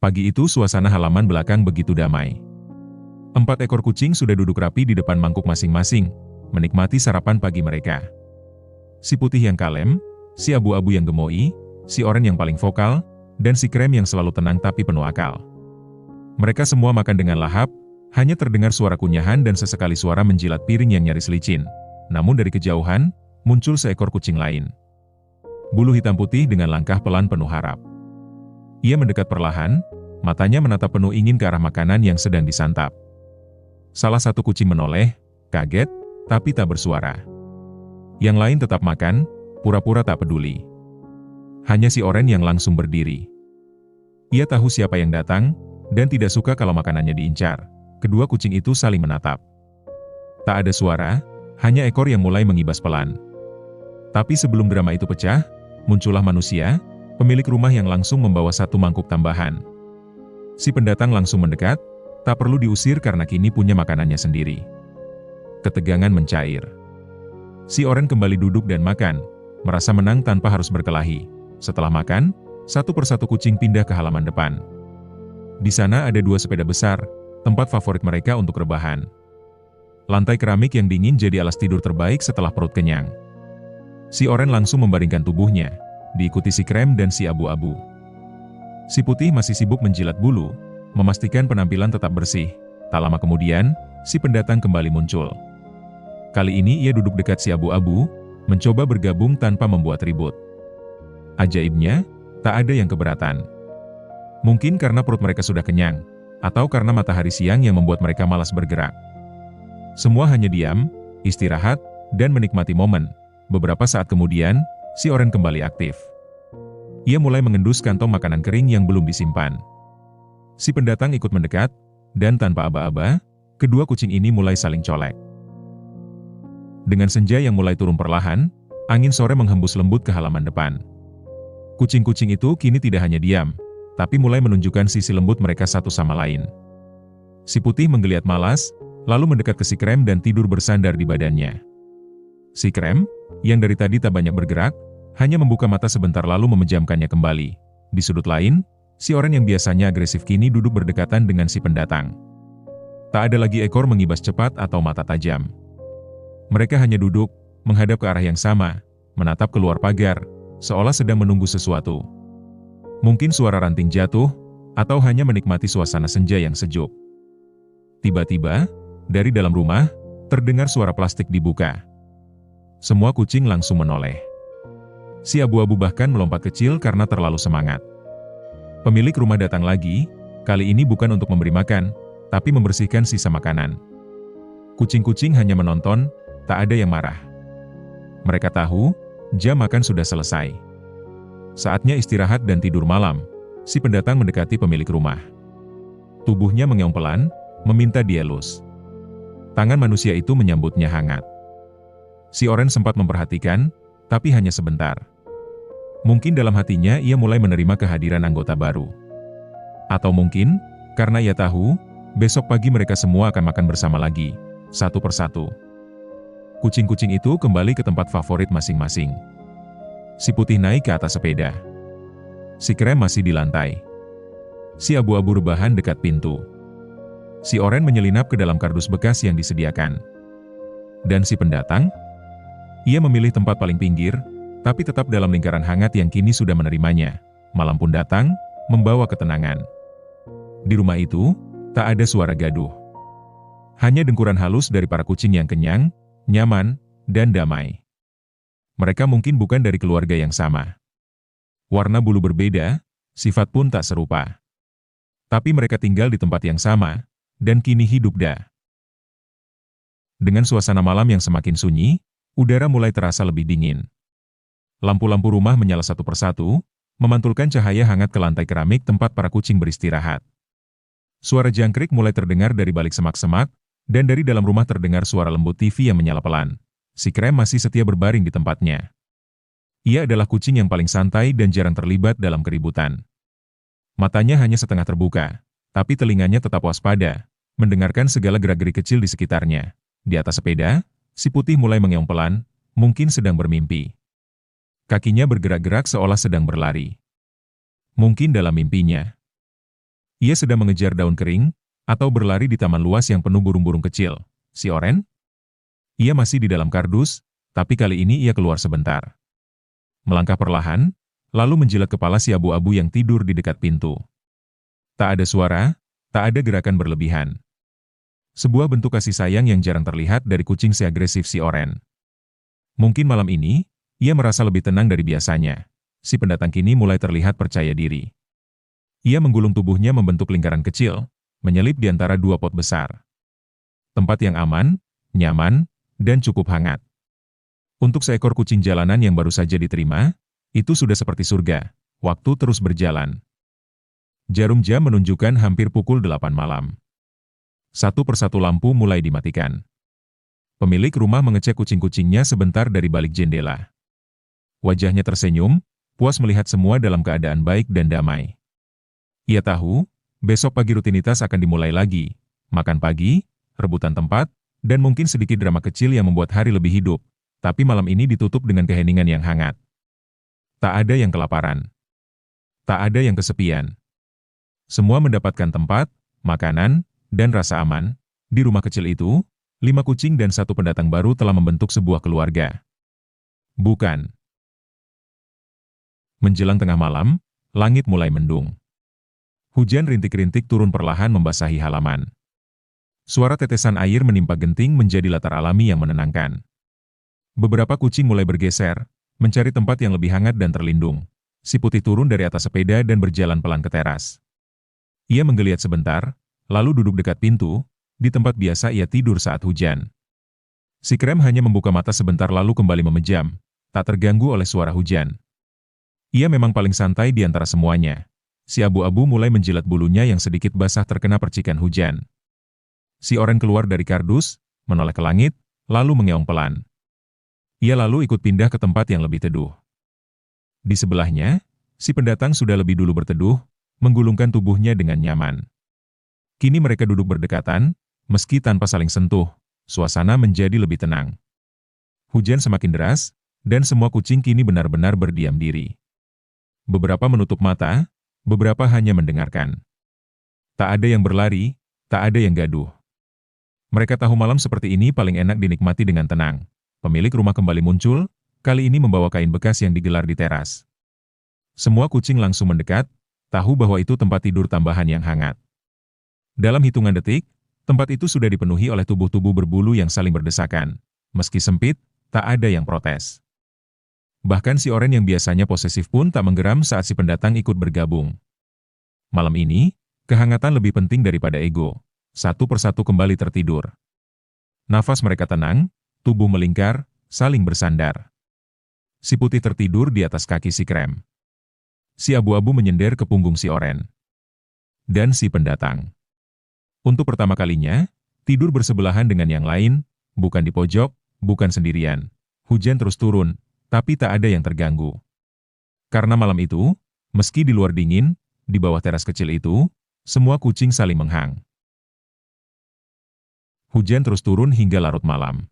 Pagi itu suasana halaman belakang begitu damai. 4 ekor kucing sudah duduk rapi di depan mangkuk masing-masing, menikmati sarapan pagi mereka. Si putih yang kalem, si abu-abu yang gemoy, si oranye yang paling vokal, dan si krem yang selalu tenang tapi penuh akal. Mereka semua makan dengan lahap, hanya terdengar suara kunyahan dan sesekali suara menjilat piring yang nyaris licin. Namun dari kejauhan, muncul seekor kucing lain. Bulu hitam putih dengan langkah pelan penuh harap. Ia mendekat perlahan, matanya menatap penuh ingin ke arah makanan yang sedang disantap. Salah satu kucing menoleh, kaget, tapi tak bersuara. Yang lain tetap makan, pura-pura tak peduli. Hanya si oranye yang langsung berdiri. Ia tahu siapa yang datang, dan tidak suka kalau makanannya diincar. Kedua kucing itu saling menatap. Tak ada suara, hanya ekor yang mulai mengibas pelan. Tapi sebelum drama itu pecah, muncullah manusia, pemilik rumah yang langsung membawa satu mangkuk tambahan. Si pendatang langsung mendekat, tak perlu diusir karena kini punya makanannya sendiri. Ketegangan mencair. Si oranye kembali duduk dan makan, merasa menang tanpa harus berkelahi. Setelah makan, satu persatu kucing pindah ke halaman depan. Di sana ada 2 sepeda besar, tempat favorit mereka untuk rebahan. Lantai keramik yang dingin jadi alas tidur terbaik setelah perut kenyang. Si oranye langsung membaringkan tubuhnya, diikuti si krem dan si abu-abu. Si putih masih sibuk menjilat bulu, memastikan penampilan tetap bersih. Tak lama kemudian, si pendatang kembali muncul. Kali ini ia duduk dekat si abu-abu, mencoba bergabung tanpa membuat ribut. Ajaibnya, tak ada yang keberatan. Mungkin karena perut mereka sudah kenyang, atau karena matahari siang yang membuat mereka malas bergerak. Semua hanya diam, istirahat, dan menikmati momen. Beberapa saat kemudian, si oranye kembali aktif. Ia mulai mengendus kantong makanan kering yang belum disimpan. Si pendatang ikut mendekat, dan tanpa aba-aba, kedua kucing ini mulai saling colek. Dengan senja yang mulai turun perlahan, angin sore menghembus lembut ke halaman depan. Kucing-kucing itu kini tidak hanya diam, tapi mulai menunjukkan sisi lembut mereka satu sama lain. Si putih menggeliat malas, lalu mendekat ke si krem dan tidur bersandar di badannya. Si krem, yang dari tadi tak banyak bergerak, hanya membuka mata sebentar lalu memejamkannya kembali. Di sudut lain, si oranye yang biasanya agresif kini duduk berdekatan dengan si pendatang. Tak ada lagi ekor mengibas cepat atau mata tajam. Mereka hanya duduk, menghadap ke arah yang sama, menatap keluar pagar, seolah sedang menunggu sesuatu. Mungkin suara ranting jatuh, atau hanya menikmati suasana senja yang sejuk. Tiba-tiba, dari dalam rumah, terdengar suara plastik dibuka. Semua kucing langsung menoleh. Si abu-abu bahkan melompat kecil karena terlalu semangat. Pemilik rumah datang lagi, kali ini bukan untuk memberi makan, tapi membersihkan sisa makanan. Kucing-kucing hanya menonton, tak ada yang marah. Mereka tahu, jam makan sudah selesai. Saatnya istirahat dan tidur malam, si pendatang mendekati pemilik rumah. Tubuhnya mengeong pelan, meminta dielus. Tangan manusia itu menyambutnya hangat. Si oranye sempat memperhatikan, tapi hanya sebentar. Mungkin dalam hatinya ia mulai menerima kehadiran anggota baru. Atau mungkin, karena ia tahu, besok pagi mereka semua akan makan bersama lagi, satu persatu. Kucing-kucing itu kembali ke tempat favorit masing-masing. Si putih naik ke atas sepeda. Si krem masih di lantai. Si abu-abu rebahan dekat pintu. Si oranye menyelinap ke dalam kardus bekas yang disediakan. Dan si pendatang? Ia memilih tempat paling pinggir, tapi tetap dalam lingkaran hangat yang kini sudah menerimanya. Malam pun datang, membawa ketenangan. Di rumah itu, tak ada suara gaduh. Hanya dengkuran halus dari para kucing yang kenyang, nyaman, dan damai. Mereka mungkin bukan dari keluarga yang sama. Warna bulu berbeda, sifat pun tak serupa. Tapi mereka tinggal di tempat yang sama, dan kini hidup dah. Dengan suasana malam yang semakin sunyi, udara mulai terasa lebih dingin. Lampu-lampu rumah menyala satu persatu, memantulkan cahaya hangat ke lantai keramik tempat para kucing beristirahat. Suara jangkrik mulai terdengar dari balik semak-semak, dan dari dalam rumah terdengar suara lembut TV yang menyala pelan. Si krem masih setia berbaring di tempatnya. Ia adalah kucing yang paling santai dan jarang terlibat dalam keributan. Matanya hanya setengah terbuka, tapi telinganya tetap waspada, mendengarkan segala gerak-gerik kecil di sekitarnya. Di atas sepeda, si putih mulai mengeong pelan, mungkin sedang bermimpi. Kakinya bergerak-gerak seolah sedang berlari. Mungkin dalam mimpinya. Ia sedang mengejar daun kering, atau berlari di taman luas yang penuh burung-burung kecil. Si Oren? Ia masih di dalam kardus, tapi kali ini ia keluar sebentar. Melangkah perlahan, lalu menjilat kepala si abu-abu yang tidur di dekat pintu. Tak ada suara, tak ada gerakan berlebihan. Sebuah bentuk kasih sayang yang jarang terlihat dari kucing seagresif si Oren. Mungkin malam ini, ia merasa lebih tenang dari biasanya. Si pendatang kini mulai terlihat percaya diri. Ia menggulung tubuhnya membentuk lingkaran kecil, menyelip di antara dua pot besar. Tempat yang aman, nyaman, dan cukup hangat. Untuk seekor kucing jalanan yang baru saja diterima, itu sudah seperti surga. Waktu terus berjalan. Jarum jam menunjukkan hampir pukul 8 malam. Satu persatu lampu mulai dimatikan. Pemilik rumah mengecek kucing-kucingnya sebentar dari balik jendela. Wajahnya tersenyum, puas melihat semua dalam keadaan baik dan damai. Ia tahu, besok pagi rutinitas akan dimulai lagi. Makan pagi, rebutan tempat, dan mungkin sedikit drama kecil yang membuat hari lebih hidup. Tapi malam ini ditutup dengan keheningan yang hangat. Tak ada yang kelaparan. Tak ada yang kesepian. Semua mendapatkan tempat, makanan, dan rasa aman. Di rumah kecil itu, 5 kucing dan 1 pendatang baru telah membentuk sebuah keluarga. Bukan. Menjelang tengah malam, langit mulai mendung. Hujan rintik-rintik turun perlahan membasahi halaman. Suara tetesan air menimpa genting menjadi latar alami yang menenangkan. Beberapa kucing mulai bergeser, mencari tempat yang lebih hangat dan terlindung. Si putih turun dari atas sepeda dan berjalan pelan ke teras. Ia menggeliat sebentar, lalu duduk dekat pintu, di tempat biasa ia tidur saat hujan. Si Krem hanya membuka mata sebentar lalu kembali memejam, tak terganggu oleh suara hujan. Ia memang paling santai di antara semuanya. Si abu-abu mulai menjilat bulunya yang sedikit basah terkena percikan hujan. Si Oren keluar dari kardus, menoleh ke langit, lalu mengeong pelan. Ia lalu ikut pindah ke tempat yang lebih teduh. Di sebelahnya, si pendatang sudah lebih dulu berteduh, menggulungkan tubuhnya dengan nyaman. Kini mereka duduk berdekatan, meski tanpa saling sentuh, suasana menjadi lebih tenang. Hujan semakin deras, dan semua kucing kini benar-benar berdiam diri. Beberapa menutup mata, beberapa hanya mendengarkan. Tak ada yang berlari, tak ada yang gaduh. Mereka tahu malam seperti ini paling enak dinikmati dengan tenang. Pemilik rumah kembali muncul, kali ini membawa kain bekas yang digelar di teras. Semua kucing langsung mendekat, tahu bahwa itu tempat tidur tambahan yang hangat. Dalam hitungan detik, tempat itu sudah dipenuhi oleh tubuh-tubuh berbulu yang saling berdesakan. Meski sempit, tak ada yang protes. Bahkan si Oren yang biasanya posesif pun tak menggeram saat si pendatang ikut bergabung. Malam ini, kehangatan lebih penting daripada ego. Satu persatu kembali tertidur. Nafas mereka tenang, tubuh melingkar, saling bersandar. Si putih tertidur di atas kaki si Krem. Si abu-abu menyender ke punggung si Oren. Dan si pendatang. Untuk pertama kalinya, tidur bersebelahan dengan yang lain, bukan di pojok, bukan sendirian. Hujan terus turun, tapi tak ada yang terganggu. Karena malam itu, meski di luar dingin, di bawah teras kecil itu, semua kucing saling menghang. Hujan terus turun hingga larut malam.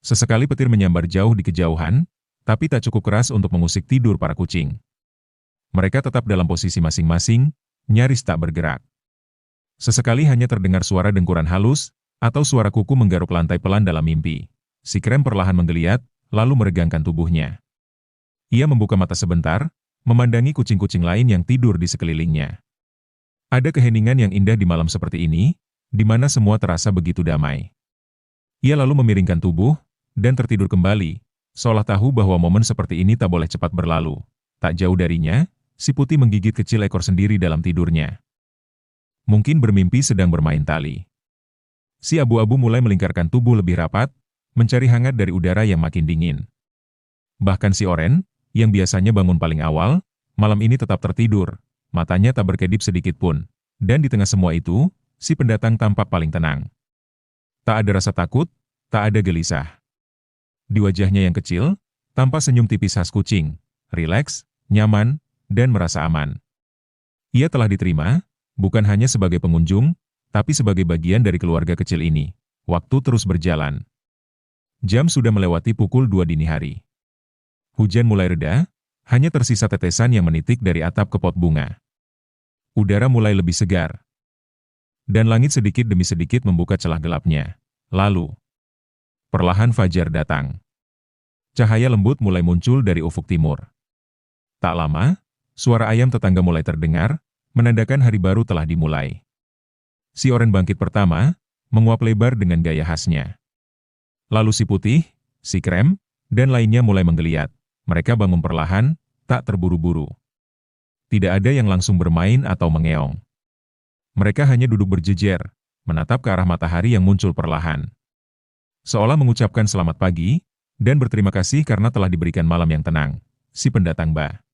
Sesekali petir menyambar jauh di kejauhan, tapi tak cukup keras untuk mengusik tidur para kucing. Mereka tetap dalam posisi masing-masing, nyaris tak bergerak. Sesekali hanya terdengar suara dengkuran halus, atau suara kuku menggaruk lantai pelan dalam mimpi. Si Krem perlahan menggeliat, lalu meregangkan tubuhnya. Ia membuka mata sebentar, memandangi kucing-kucing lain yang tidur di sekelilingnya. Ada keheningan yang indah di malam seperti ini, di mana semua terasa begitu damai. Ia lalu memiringkan tubuh, dan tertidur kembali, seolah tahu bahwa momen seperti ini tak boleh cepat berlalu. Tak jauh darinya, si putih menggigit kecil ekor sendiri dalam tidurnya. Mungkin bermimpi sedang bermain tali. Si abu-abu mulai melingkarkan tubuh lebih rapat, mencari hangat dari udara yang makin dingin. Bahkan si Oren, yang biasanya bangun paling awal, malam ini tetap tertidur, matanya tak berkedip sedikit pun. Dan di tengah semua itu, si pendatang tampak paling tenang. Tak ada rasa takut, tak ada gelisah. Di wajahnya yang kecil, tampak senyum tipis khas kucing, rileks, nyaman, dan merasa aman. Ia telah diterima, bukan hanya sebagai pengunjung, tapi sebagai bagian dari keluarga kecil ini. Waktu terus berjalan. Jam sudah melewati pukul 2 dini hari. Hujan mulai reda, hanya tersisa tetesan yang menitik dari atap ke pot bunga. Udara mulai lebih segar. Dan langit sedikit demi sedikit membuka celah gelapnya. Lalu, perlahan fajar datang. Cahaya lembut mulai muncul dari ufuk timur. Tak lama, suara ayam tetangga mulai terdengar, menandakan hari baru telah dimulai. Si oranye bangkit pertama, menguap lebar dengan gaya khasnya. Lalu si putih, si krem, dan lainnya mulai menggeliat. Mereka bangun perlahan, tak terburu-buru. Tidak ada yang langsung bermain atau mengeong. Mereka hanya duduk berjejer, menatap ke arah matahari yang muncul perlahan. Seolah mengucapkan selamat pagi, dan berterima kasih karena telah diberikan malam yang tenang. Si pendatang Ba